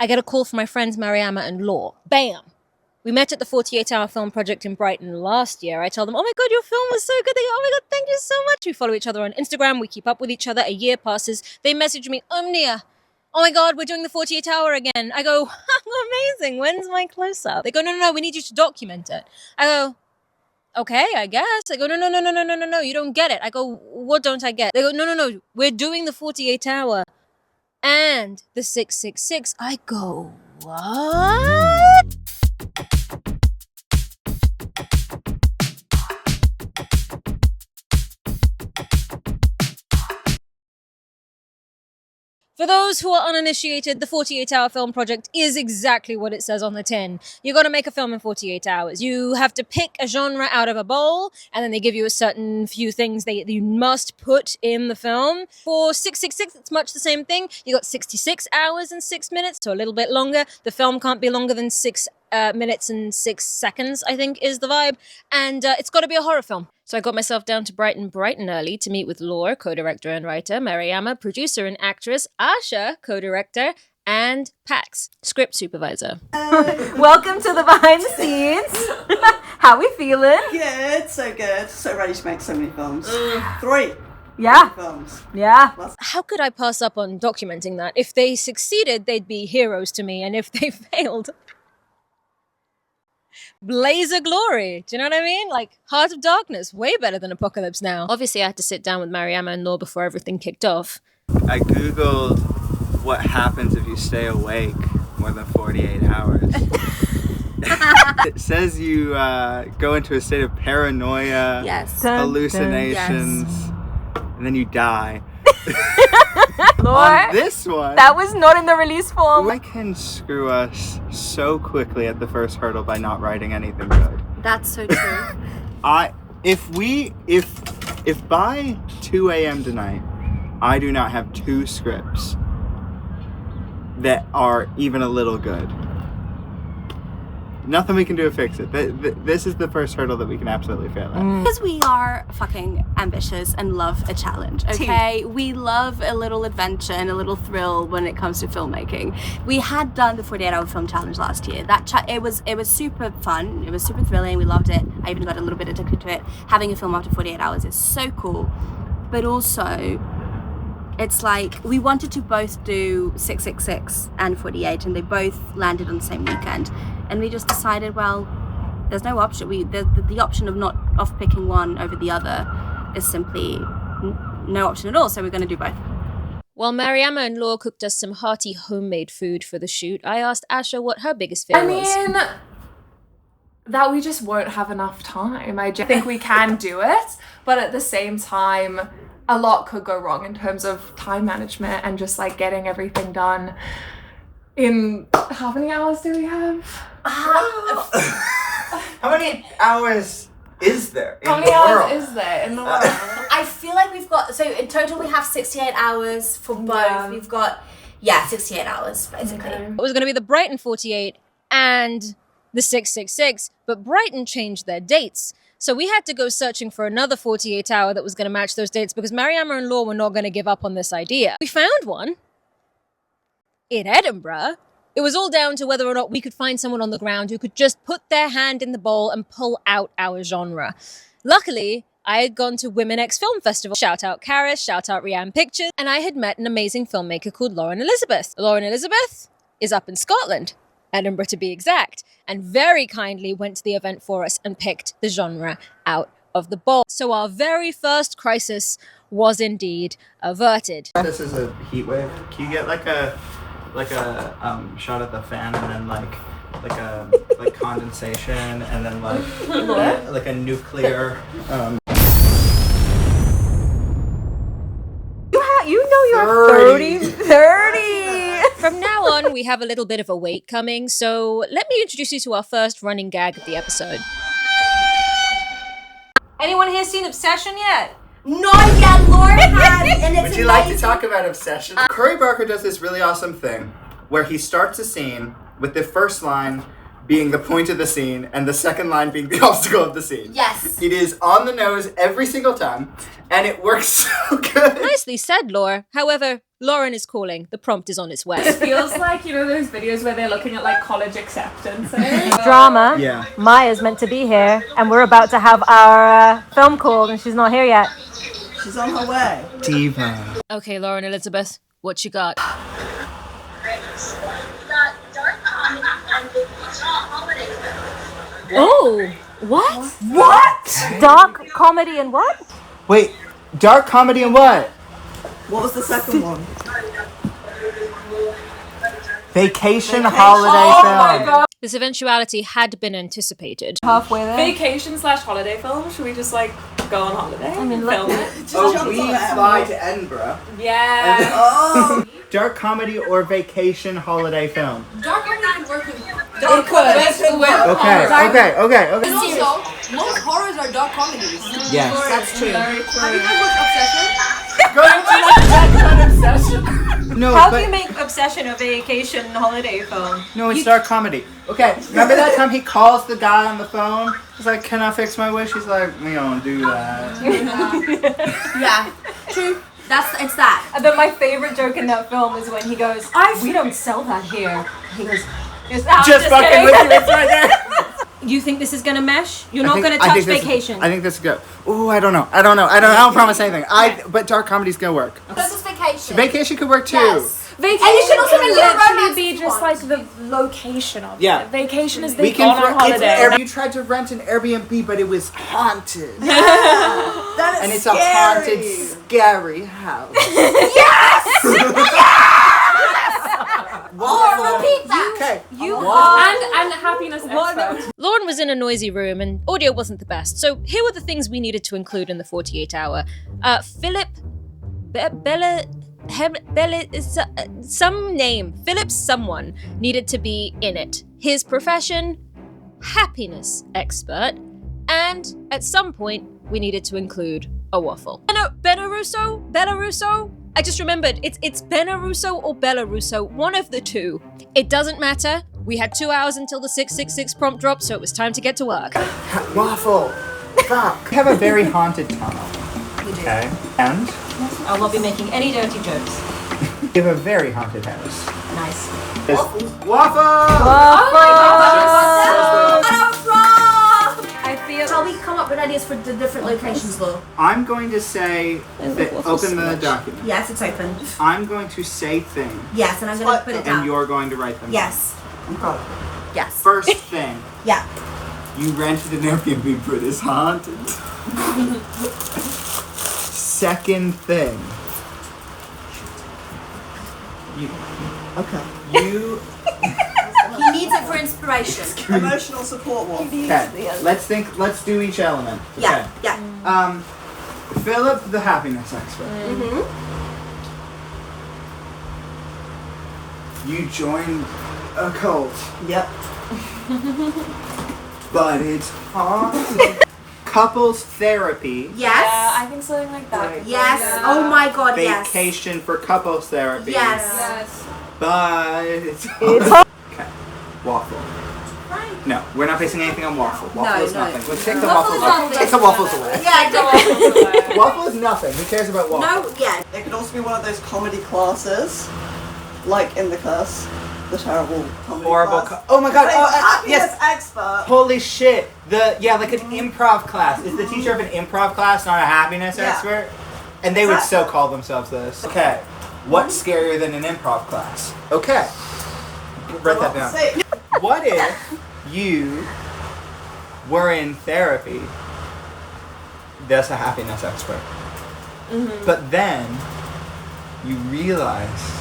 I get a call from my friends Mariama and Law. Bam! We met at the 48-hour film project in Brighton last year. I tell them, oh my God, your film was so good. They go, oh my God, thank you so much. We follow each other on Instagram. We keep up with each other. A year passes. They message me, Umnia, oh my God, we're doing the 48-hour again. I go, amazing. When's my close-up? They go, no, we need you to document it. I go, okay, I guess. They go, no, you don't get it. I go, what don't I get? They go, no, we're doing the 48-hour and the 666. I go, what? For those who are uninitiated, the 48-hour film project is exactly what it says on the tin. You got to make a film in 48 hours. You have to pick a genre out of a bowl, and then they give you a certain few things that you must put in the film. For 666, it's much the same thing. You got 66 hours and 6 minutes, so a little bit longer. The film can't be longer than 6 minutes and 6 seconds, I think, is the vibe. And it's got to be a horror film. So I got myself down to Brighton early to meet with Laura, co-director and writer, Mariama, producer and actress, Asha, co-director, and Pax, script supervisor. Welcome to the behind the scenes. How we feeling? Good, so good. So ready to make so many films. 3. Yeah. Films. Yeah. How could I pass up on documenting that? If they succeeded, they'd be heroes to me, and if they failed, blaze of glory. Do you know what I mean? Like, Heart of Darkness, way better than Apocalypse Now. Obviously, I had to sit down with Mariama and Law before everything kicked off. I googled what happens if you stay awake more than 48 hours. It says you go into a state of paranoia, Yes. hallucinations, and then you die. Laura, On this one, that was not in the release form. I can screw us so quickly at the first hurdle by not writing anything good. That's so true. If by 2 a.m. tonight I do not have 2 scripts that are even a little good, nothing we can do to fix it. This is the first hurdle that we can absolutely fail at. Because we are fucking ambitious and love a challenge, okay? We love a little adventure and a little thrill when it comes to filmmaking. We had done the 48-hour film challenge last year. It was super fun. It was super thrilling. We loved it. I even got a little bit addicted to it. Having a film after 48 hours is so cool. But also, it's like we wanted to both do 666 and 48, and they both landed on the same weekend. And we just decided, well, there's no option. The option of picking one over the other is simply no option at all. So we're going to do both. While Mariama and Law cooked us some hearty homemade food for the shoot, I asked Asha what her biggest fear was. That we just won't have enough time. I think we can do it, but at the same time, a lot could go wrong in terms of time management and just like getting everything done. In how many hours do we have? How many hours is there in the world? How many hours is there in the world? I feel like we've got, so in total we have 68 hours for both. Yeah. We've got, 68 hours basically. Okay. It was going to be the Brighton 48 and the 666, but Brighton changed their dates. So we had to go searching for another 48 hour that was going to match those dates because Mariama and Law were not going to give up on this idea. We found one in Edinburgh. It was all down to whether or not we could find someone on the ground who could just put their hand in the bowl and pull out our genre. Luckily, I had gone to Women X Film Festival. Shout out Kakas, shout out Rianne Pictures. And I had met an amazing filmmaker called Lauren Elizabeth. Lauren Elizabeth is up in Scotland, Edinburgh to be exact, and very kindly went to the event for us and picked the genre out of the bowl. So our very first crisis was indeed averted. This is a heat wave. Can you get like a shot at the fan and then like condensation and then like a nuclear You know you're 30. From now on, we have a little bit of a wait coming, so let me introduce you to our first running gag of the episode. Anyone here seen Obsession yet? Not yet, Laura has, and it's Would you like to talk about Obsession? Curry Barker does this really awesome thing where he starts a scene with the first line, being the point of the scene and the second line being the obstacle of the scene. Yes. It is on the nose every single time, and it works so good. Nicely said, Laura. However, Lauren is calling. The prompt is on its way. It feels like, you know, those videos where they're looking at like college acceptance. Drama. Yeah. Maya's meant to be here, and we're about to have our film called, and she's not here yet. She's on her way. Diva. Okay, Lauren Elizabeth, what you got? Oh, what? What? Dark comedy and what? Wait, dark comedy and what? What was the second one? Vacation holiday film. This eventuality had been anticipated. Halfway there. Vacation/holiday film. Should we just like go on holiday? I mean, film it. Oh, we fly to Edinburgh. Yeah. Oh, Dark comedy or vacation holiday film? Dark comedy can work with dark Okay. And also, most horrors are dark comedies. Yes. that's true. Have you guys watched Obsession? No, How but, do you make Obsession a vacation holiday film? no, it's dark comedy. Okay, remember that time he calls the guy on the phone? He's like, "Can I fix my wish?" He's like, "We don't do that." Yeah. True. It's that. And then my favorite joke in that film is when he goes, "We don't sell that here." He goes, Just fucking kidding." with you, it's right there. You think this is gonna mesh? You're I not think- gonna I touch think this- vacation. I think this is good. Ooh, I don't know. I don't promise anything. But dark comedy's gonna work. This is vacation. Vacation could work too. Yes. Vacation And it should also can be little literally romance be if you just want. like the location of Yeah. it. Vacation is We they've can. gone on holiday. You tried to rent an Airbnb, but it was haunted, that is and it's a scary. haunted, scary house. Repeat that. Okay. And happiness expert. Lauren was in a noisy room and audio wasn't the best. So here were the things we needed to include in the 48 hour. Philip some name. Philip someone needed to be in it. His profession, happiness expert, and at some point we needed to include a waffle. Bella Russo? I just remembered, it's Bella Russo or Bella Russo, one of the two. It doesn't matter. We had 2 hours until the 666 prompt dropped, so it was time to get to work. Waffle. Fuck. We have a very haunted tunnel. We do. Okay. And I won't be making any dirty jokes. we have a very haunted house. Nice. I feel. Shall we come up with ideas for the different locations, though? I'm going to say, open the document. Yes, it's open. I'm going to say things, Yes, and I'm going to put it and down. you're going to write them. Yes. Okay. Yes. First thing, Yeah. you rented an Airbnb, but it's haunted. Second thing, Okay. you. He needs it for inspiration. Emotional support one. Okay. Let's do each element. Yeah. Okay. Yeah. Philip, the happiness expert. You joined a cult, Yep. but it's haunted. Couples therapy. Yes. Yeah, I think something like that. Yes. Yeah. Oh my God. Yes. Vacation for couples therapy. Yes. Yes. But it's okay. Waffle. No, we're not basing anything on waffle. Waffle is nothing. Let's take the Waffle waffles is nothing. Take the waffles away. Yeah. Don't. Waffle is nothing. Who cares about waffle? No. Yeah. It could also be one of those comedy classes, like in The Curse, the terrible comedy Horrible. class. Oh my god. Like, Oh, happiness yes. expert. Holy shit. Like an improv class. Is the teacher of an improv class not a happiness Yeah. expert? And they would so Exactly. call themselves this. Okay. What's scarier than an improv class? Okay. Write that down. See, What if you were in therapy? That's a happiness expert. But then you realized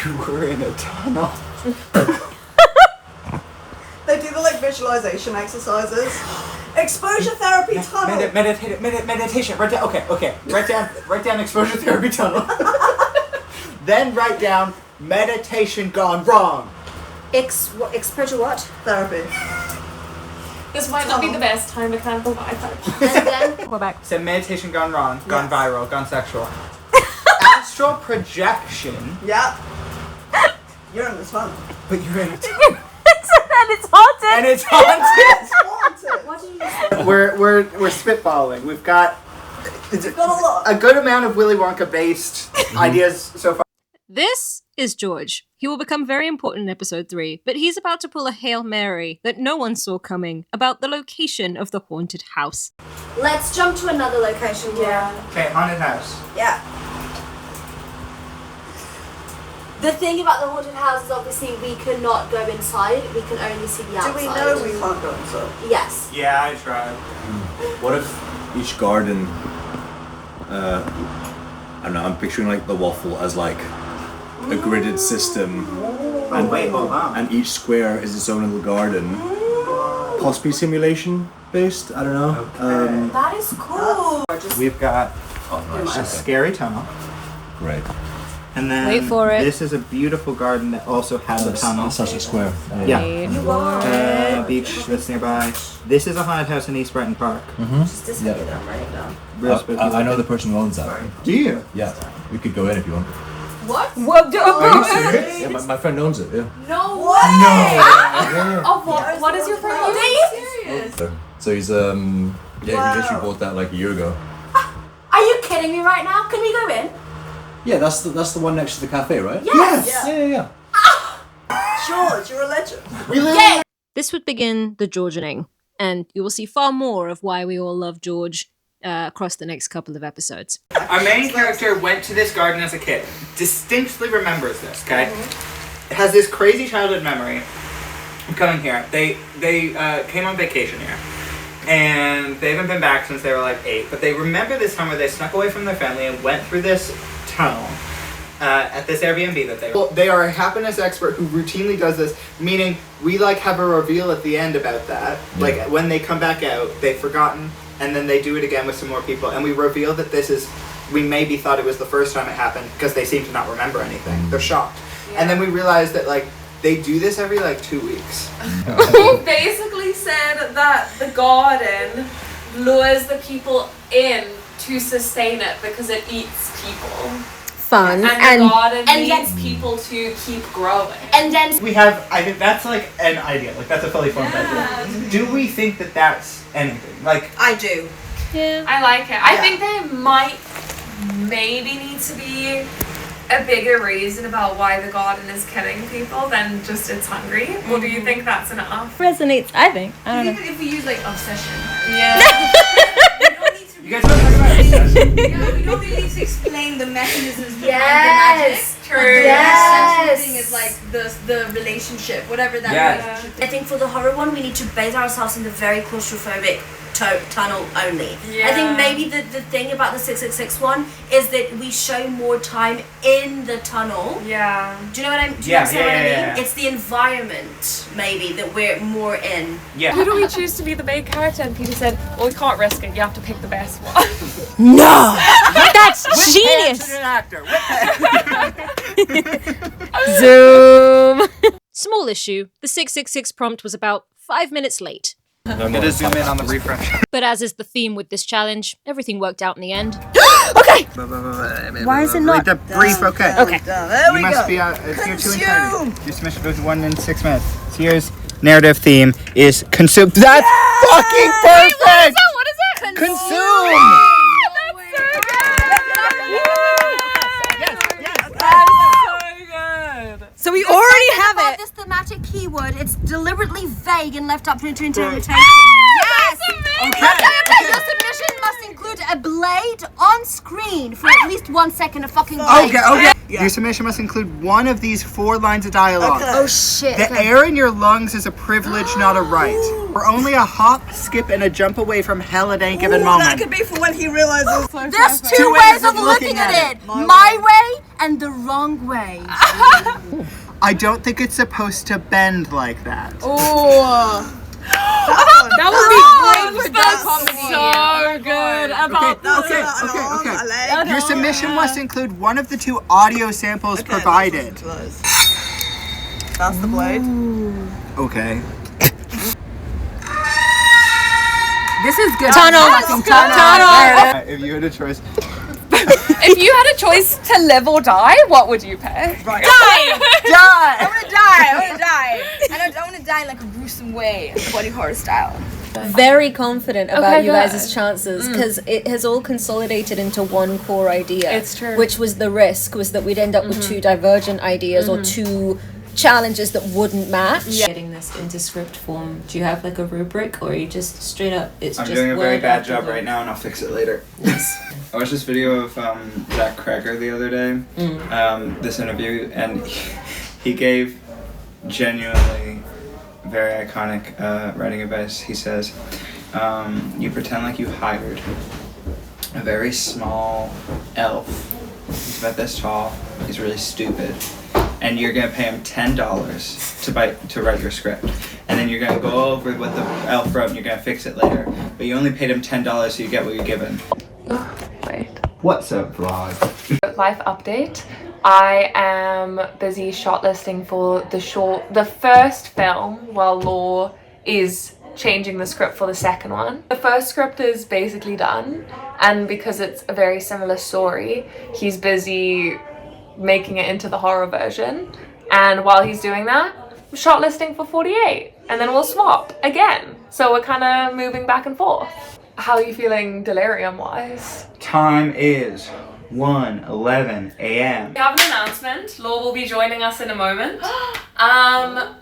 you were in a tunnel. they do the like visualization exercises. Exposure therapy tunnel. Meditation. Write down. Okay. Write down exposure therapy tunnel. Then write down meditation gone wrong. Exposure what? Therapy. This might not be the best time to kind of go Wi-Fi. And then. We're back. So meditation gone wrong, gone Yes. viral, gone sexual. Astral projection, Yep. You're in the tunnel. but you're in a tunnel. And it's haunted. And it's haunted. Haunted. What do you say? we're spitballing. We've got We've got a lot. a good amount of Willy Wonka based ideas so far. This is George. He will become very important in episode 3, but he's about to pull a Hail Mary that no one saw coming about the location of the haunted house. Let's jump to another location. Okay, haunted house. Yeah. The thing about the haunted house is obviously we cannot go inside. We can only see the Do outside. we know we can't go inside? Yes. Yeah, I tried. What if each garden, I don't know, I'm picturing like the waffle as like a gridded system. Oh, wait, hold on. And each square is its own little garden. Possibly simulation based, I don't know. That is cool. We've got Oh, nice. a scary tunnel. Great. And then Wait for it. This is a beautiful garden that also has a tunnel. Such a square. Yeah. Beach that's nearby. This is a haunted house in East Brighton Park. Real spooky. I know the person who owns that. Do you? Yeah. We could go in if you want. What? What? Are you serious? Yeah, my friend owns it, yeah. No way! Oh, what is your friend doing? So he's he literally bought that like a year ago. Are you kidding me right now? Can we go in? Yeah, that's the one next to the cafe, right? Yes. Yeah. George, you're a legend. This would begin the Georgianing, and you will see far more of why we all love George across the next couple of episodes. Our main character went to this garden as a kid. Distinctly remembers this, okay? Has this crazy childhood memory of coming here. They came on vacation here. And they haven't been back since they were like 8. But they remember this time where they snuck away from their family and went through this tunnel at this Airbnb that they are a happiness expert who routinely does this, meaning we like have a reveal at the end about that. Yeah. Like when they come back out, they've forgotten, and then they do it again with some more people, and we reveal that we maybe thought it was the first time it happened because they seem to not remember anything. They're shocked. And then we realize that like they do this every like 2 weeks. He basically said that the garden lures the people in to sustain it because it eats people. Fun. And the garden and needs people to keep growing. And then I think that's like an idea. Like that's a fully formed idea. Do we think that that's anything? Like I do. Yeah. I like it. I think there might maybe need to be a bigger reason about why the garden is killing people than just it's hungry. Or do you think that's enough? Resonates, I think. I don't know. Even if we use like obsession. Yeah. you guys want to talk about obsession? Yeah, we don't really need to explain the mechanisms behind Yes, the magic. true. The essential Yes. thing is like the relationship, whatever that Yes. relationship I think for the horror one, we need to base ourselves in the very claustrophobic tunnel only. I think maybe the thing about the 666 one is that we show more time in the tunnel. Yeah. Do you know what I mean? Yeah. It's the environment maybe that we're more in. Yeah. Who do we choose to be the main character? And Peter said, well, we can't risk it. You have to pick the best one. No! That's genius! An actor. Zoom! Small issue. The 666 prompt was about 5 minutes late. I'm gonna zoom in on the refresh. But as is the theme with this challenge, everything worked out in the end. Why is it not? Read the brief, okay. Okay. There we You go. must be it's your 2 and 30. Consume. Your submission goes 1 in 6 minutes. So here's narrative theme is consume. That's fucking perfect! What is it? Consume! So we already have About it. this thematic keyword, it's deliberately vague and left up to interpretation. Yes! Okay, your submission must include a blade on screen for at least 1 second, a fucking blade. Okay. Your submission must include one of these 4 lines of dialogue. Okay. Oh shit. The air in your lungs is a privilege, not a right. We're only a hop, skip, and a jump away from hell at any given That moment. could be for when he realizes. There's two ways of looking at it. My way and the wrong way. I don't think it's supposed to bend like that. That would be great for dark comedy. So good. Okay. Your submission must include one of the 2 audio samples provided. That's the blade. Okay. This is good. Tunnel! If you had a choice. If you had a choice to live or die, what would you pick? Die! I want to die. I want to die. I want to die like like a gruesome way, body horror style. Very confident about Okay, you good. guys' chances because it has all consolidated into one core idea. It's true. Which was the risk, was that we'd end up with two divergent ideas or two challenges that wouldn't match. Getting this into script form, do you have like a rubric or are you just straight up? It's I'm just doing a very word bad after job word? right now, and I'll fix it later. I watched this video of Jack Cracker the other day, this interview, and he gave genuinely very iconic writing advice. He says, you pretend like you hired a very small elf. He's about this tall. He's really stupid. And you're gonna pay him $10 to write your script. And then you're gonna go over what the elf wrote and you're gonna fix it later. But you only paid him $10 so you get what you're given. Wait. What's up, vlog? Life update. I am busy shortlisting for the first film while Law is changing the script for the second one. The first script is basically done, and because it's a very similar story, he's busy making it into the horror version. And while he's doing that, I'm shortlisting for 48, and then we'll swap again. So we're kind of moving back and forth. How are you feeling delirium-wise? Time is 1:11 a.m. We have an announcement. Law will be joining us in a moment.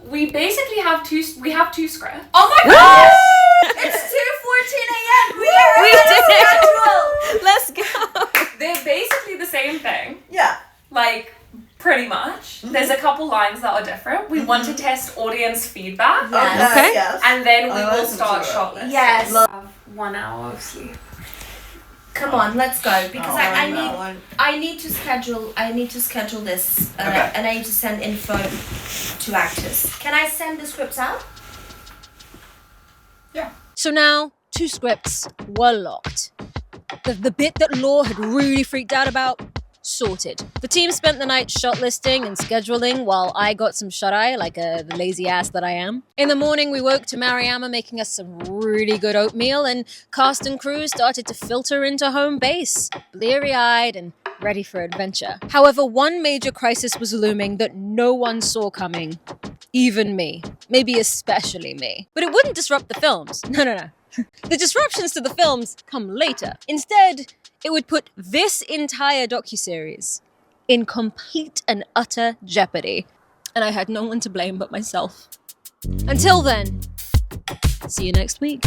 We basically have two scripts. Oh my god! It's 2:14 a.m. We did it! Let's go! They're basically the same thing. Yeah. Like, pretty much. There's a couple lines that are different. We want to test audience feedback. Okay. Yes. And then we I will listen start to it. shortlisting. Yes. Have 1 hour of sleep. Come on, let's go because Oh, I need to schedule this Okay. and I need to send info to actors. Can I send the scripts out? So now, 2 scripts were locked. The bit that Law had really freaked out about, sorted. The team spent the night shortlisting and scheduling while I got some shut-eye like the lazy ass that I am. In the morning, we woke to Mariama making us some really good oatmeal, and cast and crew started to filter into home base, bleary-eyed and ready for adventure. However, one major crisis was looming that no one saw coming. Even me. Maybe especially me. But it wouldn't disrupt the films. No. The disruptions to the films come later. Instead, it would put this entire docuseries in complete and utter jeopardy. And I had no one to blame but myself. Until then, see you next week.